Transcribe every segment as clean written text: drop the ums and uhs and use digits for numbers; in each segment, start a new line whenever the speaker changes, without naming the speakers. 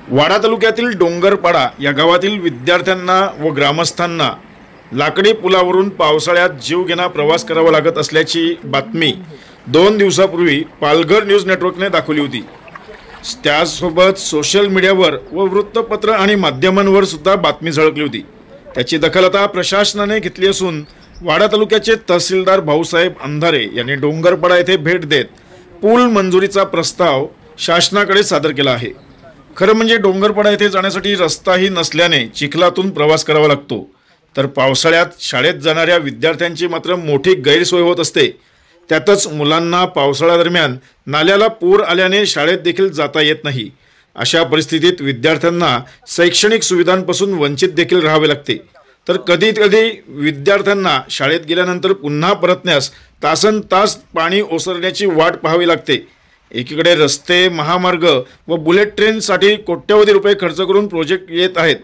वाडा तालुक्यातील डोंगरपाडा या गावातील विद्यार्थ्यांना व ग्रामस्थांना लाकडी पुलावरून पावसाळ्यात जीवघेणा प्रवास करावा लागत असल्याची बातमी 2 दिवसापूर्वी पालघर न्यूज नेटवर्कने दाखवली होती। त्यासोबत सोशल मीडियावर व वृत्तपत्र आणि माध्यमांवर सुद्धा बातमी झळकली होती। त्याची दखल आता प्रशासनाने घेतली असून वाडा तालुक्याचे तहसीलदार भाऊसाहेब अंधारे यांनी डोंगरपाडा येथे भेट देत पूल मंजुरीचा प्रस्ताव शासनाकडे सादर केला आहे। खरं म्हणजे डोंगरपाडा येथे जाण्यासाठी रस्ताही नसल्याने चिखलातून प्रवास करावा लागतो, तर पावसाळ्यात शाळेत जाणाऱ्या विद्यार्थ्यांची मात्र मोठी गैरसोय होत असते। त्यातच मुलांना पावसाळ्यादरम्यान नाल्याला पूर आल्याने शाळेत देखील जाता येत नाही। अशा परिस्थितीत विद्यार्थ्यांना शैक्षणिक सुविधांपासून वंचित देखील राहावे लागते, तर कधी कधी विद्यार्थ्यांना शाळेत गेल्यानंतर पुन्हा परतण्यास तासनतास पाणी ओसरण्याची वाट पाहावी लागते। एकीकडे रस्ते, महामार्ग व बुलेट ट्रेनसाठी कोट्यवधी रुपये खर्च करून प्रोजेक्ट येत आहेत,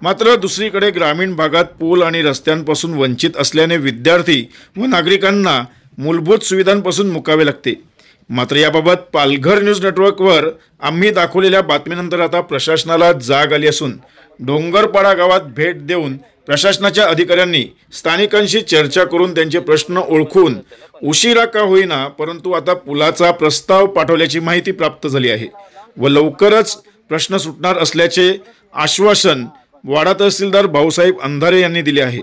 मात्र दुसरीकडे ग्रामीण भागात पूल आणि रस्त्यांपासून वंचित असल्याने विद्यार्थी व नागरिकांना मूलभूत सुविधांपासून मुकावे लागते। मात्र याबाबत पालघर न्यूज नेटवर्कवर आम्ही दाखवलेल्या बातमीनंतर आता प्रशासनाला जाग आली असून डोंगरपाडा गावात भेट देऊन प्रशासनाच्या अधिकाऱ्यांनी स्थानिकांशी चर्चा करून त्यांचे प्रश्न ओळखून उशिरा का होईना परंतु आता पुलाचा प्रस्ताव पाठवल्याची माहिती प्राप्त झाली आहे व लवकरच प्रश्न सुटणार असल्याचे आश्वासन वाडा तहसीलदार भाऊसाहेब अंधारे यांनी दिले आहे।